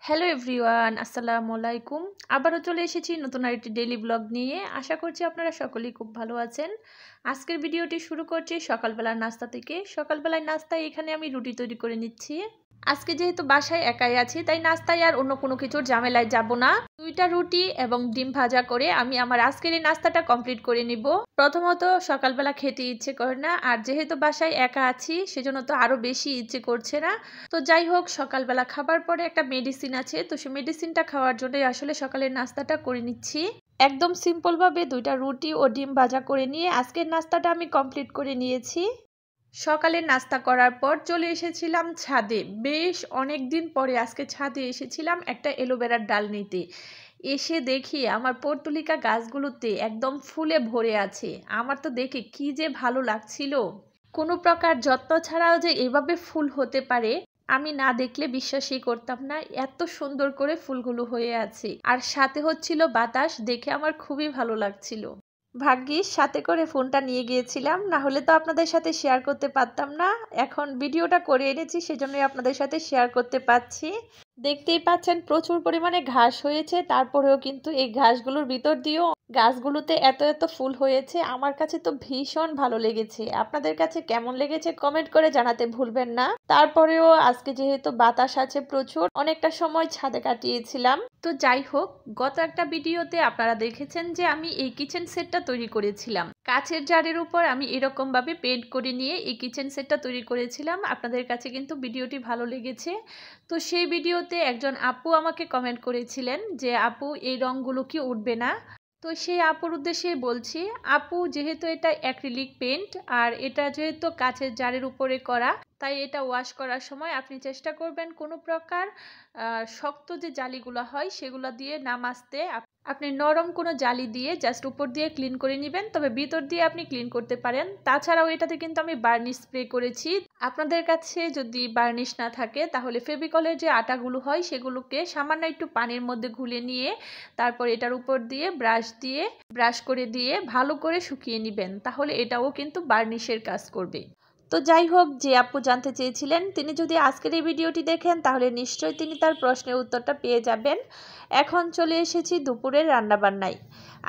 Hello everyone, আসসালামু আলাইকুম। আবারও চলে এসেছি নতুন আরেকটি ডেইলি ব্লগ নিয়ে। আশা করছি আপনারা সকলেই খুব ভালো আছেন। আজকের ভিডিওটি শুরু করছি সকালবেলার নাস্তা থেকে। সকালবেলায় নাস্তায় এখানে আমি রুটি তৈরি করে নিচ্ছি। আজকে যেহেতু বাসায় একাই আছি, তাই নাস্তায় আর অন্য কোনো কিছুর ঝামেলায় যাব না। 2টা রুটি এবং ডিম ভাজা করে আমি আমার আজকের এই নাস্তাটা কমপ্লিট করে নিব। প্রথমত সকালবেলা খেতে ইচ্ছে করে না, আর যেহেতু বাসায় একা আছি সেজন্য তো আরো বেশি ইচ্ছে করছে না। তো যাই হোক, সকালবেলা খাবার পরে একটা মেডিসিন আছে, তো সেই মেডিসিনটা খাওয়ার জন্যই আসলে সকালের নাস্তাটা করে নিচ্ছি। একদম সিম্পলভাবে 2টা রুটি ও ডিম ভাজা করে নিয়ে আজকের নাস্তাটা আমি কমপ্লিট করে নিয়েছি। সকালে নাস্তা করার পর চলে এসেছিলাম ছাদে। বেশ অনেক দিন পরে আজকে ছাদে এসেছিলাম একটা অ্যালোভেরার ডাল নিতে। এসে দেখি আমার পর্তুলিকা গাছগুলোতে একদম ফুলে ভরে আছে। আমার তো দেখে কি যে ভালো লাগছিল। কোনো প্রকার যত্ন ছাড়াও যে এভাবে ফুল হতে পারে আমি না দেখলে বিশ্বাসই করতাম না। এত সুন্দর করে ফুলগুলো হয়ে আছে, আর সাথে হচ্ছিল বাতাস, দেখে আমার খুবই ভালো লাগছিল। ভাগ্যিস সাথে করে ফোনটা নিয়ে গিয়েছিলাম, না হলে তো আপনাদের সাথে শেয়ার করতে পারতাম না। এখন ভিডিওটা করে এনেছি, সেজন্যই আপনাদের সাথে শেয়ার করতে পারছি। দেখতেই পাচ্ছেন প্রচুর পরিমাণে ঘাস হয়েছে, তারপরেও কিন্তু এই ঘাসগুলোর ভিতর দিয়েও গাছগুলোতে এত এত ফুল হয়েছে। আমার কাছে তো ভীষণ ভালো লেগেছে। আপনাদের কাছে কেমন লেগেছে কমেন্ট করে জানাতে ভুলবেন না। তারপরেও আজকে যেহেতু বাতাস আছে প্রচুর, অনেকটা সময় ছাদে কাটিয়েছিলাম। তো যাই হোক, গত একটা ভিডিওতে আপনারা দেখেছেন যে আমি এই কিচেন সেটটা তৈরি করেছিলাম। কাচের জারের উপর আমি এরকম ভাবে পেন্ট করে নিয়ে এই কিচেন সেটটা তৈরি করেছিলাম। আপনাদের কাছে কিন্তু ভিডিওটি ভালো লেগেছে। তো সেই ভিডিওতে একজন আপু আমাকে কমেন্ট করেছিলেন যে আপু, এই রঙগুলো কি উঠবে না? তো সেই আপুর উদ্দেশ্যে বলছি, আপু যেহেতু এটা অ্যাক্রিলিক পেন্ট আর এটা যেহেতু কাচের জারের উপরে করা, তাই এটা ওয়াশ করার সময় আপনি চেষ্টা করবেন কোনো প্রকার শক্ত যে জালিগুলো হয় সেগুলো দিয়ে না মাজতে। আপনি নরম কোনো জালি দিয়ে জাস্ট উপর দিয়ে ক্লিন করে নেবেন, তবে ভিতর দিয়ে আপনি ক্লিন করতে পারেন। তাছাড়াও এটাতে কিন্তু আমি বার্নিশ স্প্রে করেছি। আপনাদের কাছে যদি বার্নিশ না থাকে তাহলে ফেভিকলের যে আটাগুলো হয় সেগুলোকে সামান্য একটু পানির মধ্যে ঘুলে নিয়ে তারপর এটার উপর দিয়ে ব্রাশ করে দিয়ে ভালো করে শুকিয়ে নেবেন, তাহলে এটাও কিন্তু বার্নিশের কাজ করবে। তো যাই হোক, যে আপু জানতে চেয়েছিলেন তিনি যদি আজকের এই ভিডিওটি দেখেন তাহলে নিশ্চয়ই তিনি তার প্রশ্নের উত্তরটা পেয়ে যাবেন। এখন চলে এসেছি দুপুরের রান্নাবান্নায়।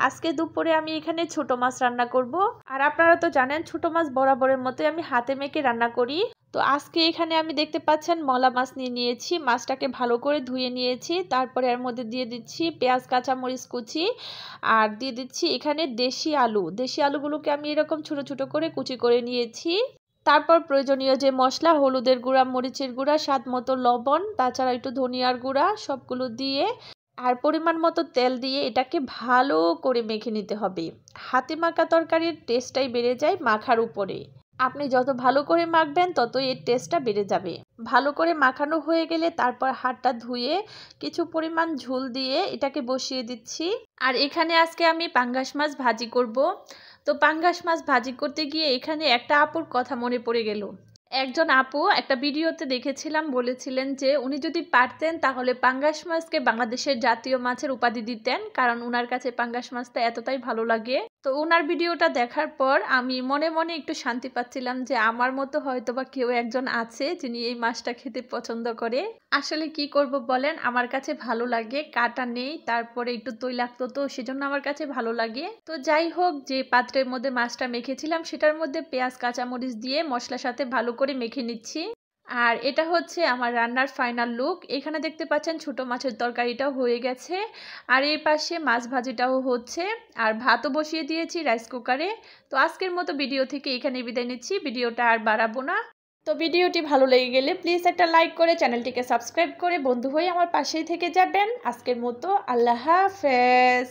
আজকে দুপুরে আমি এখানে ছোট মাছ রান্না করব। আর আপনারা তো জানেন ছোট মাছ বরাবরের মতোই আমি হাতে মেখে রান্না করি। তো আজকে এখানে আমি দেখতে পাচ্ছেন মলা মাছ নিয়ে নিয়েছি। মাছটাকে ভালো করে ধুয়ে নিয়েছি। তারপরে এর মধ্যে দিয়ে দিচ্ছি পেঁয়াজ, কাঁচামরিচ কুচি, আর দিয়ে দিচ্ছি এখানে দেশি আলু। দেশি আলুগুলোকে আমি এরকম ছোট ছোট করে কুচি করে নিয়েছি। তারপর প্রয়োজনীয় যে মশলা, হলুদের গুঁড়া, মরিচের গুঁড়া, স্বাদ মতো লবণ, তাছাড়া একটু ধনিয়ার গুঁড়া, সবগুলো দিয়ে আর পরিমাণ মতো তেল দিয়ে এটাকে ভালো করে মেখে নিতে হবে। হাতে মাখা তরকারির টেস্টটাই বেড়ে যায় মাখার উপরে। আপনি যত ভালো করে মাখবেন ততই এর টেস্টটা বেড়ে যাবে। ভালো করে মাখানো হয়ে গেলে তারপর হাতটা ধুয়ে কিছু পরিমাণ ঝোল দিয়ে এটাকে বসিয়ে দিচ্ছি। আর এখানে আজকে আমি পাঙ্গাস মাছ ভাজি করব। তো পাঙ্গাস মাছ ভাজি করতে গিয়ে এখানে একটা আপুর কথা মনে পড়ে গেল। একজন আপু একটা ভিডিওতে দেখেছিলাম, বলেছিলেন যে উনি যদি পারতেন তাহলে পাঙ্গাস মাছকে বাংলাদেশের জাতীয় মাছের উপাধি দিতেন, কারণ উনার কাছে পাঙ্গাস মাছটা এতটাই ভালো লাগে। তো উনার ভিডিওটা দেখার পর আমি মনে মনে একটু শান্তি পাচ্ছিলাম যে আমার মতো হয়তো বা কেউ একজন আছে যিনি এই মাছটা খেতে পছন্দ করে। আসলে কি করব বলেন, আমার কাছে ভালো লাগে, কাটা নেই, তারপরে একটু তৈলাক্ত, তো সেজন্য আমার কাছে ভালো লাগে। তো যাই হোক, যে পাত্রের মধ্যে মাছটা মেখেছিলাম সেটার মধ্যে পেঁয়াজ, কাঁচামরিচ দিয়ে মশলার সাথে ভালো করে মেখে নিচ্ছি। আর এটা হচ্ছে আমার রান্নার ফাইনাল লুক। এখানে দেখতে পাচ্ছেন ছোট মাছের তরকারিটাও হয়ে গেছে, আর এই পাশে মাছ ভাজিটাও হচ্ছে, আর ভাতও বসিয়ে দিয়েছি রাইস কুকারে। তো আজকের মতো ভিডিও থেকে এখানে বিদায় নিচ্ছি, ভিডিওটা আর বাড়াবো না। তো ভিডিওটি ভালো লেগে গেলে প্লিজ একটা লাইক করে চ্যানেলটিকে সাবস্ক্রাইব করে বন্ধু হয়ে আমার পাশেই থেকে যাবেন। আজকের মতো আল্লাহ হাফেজ।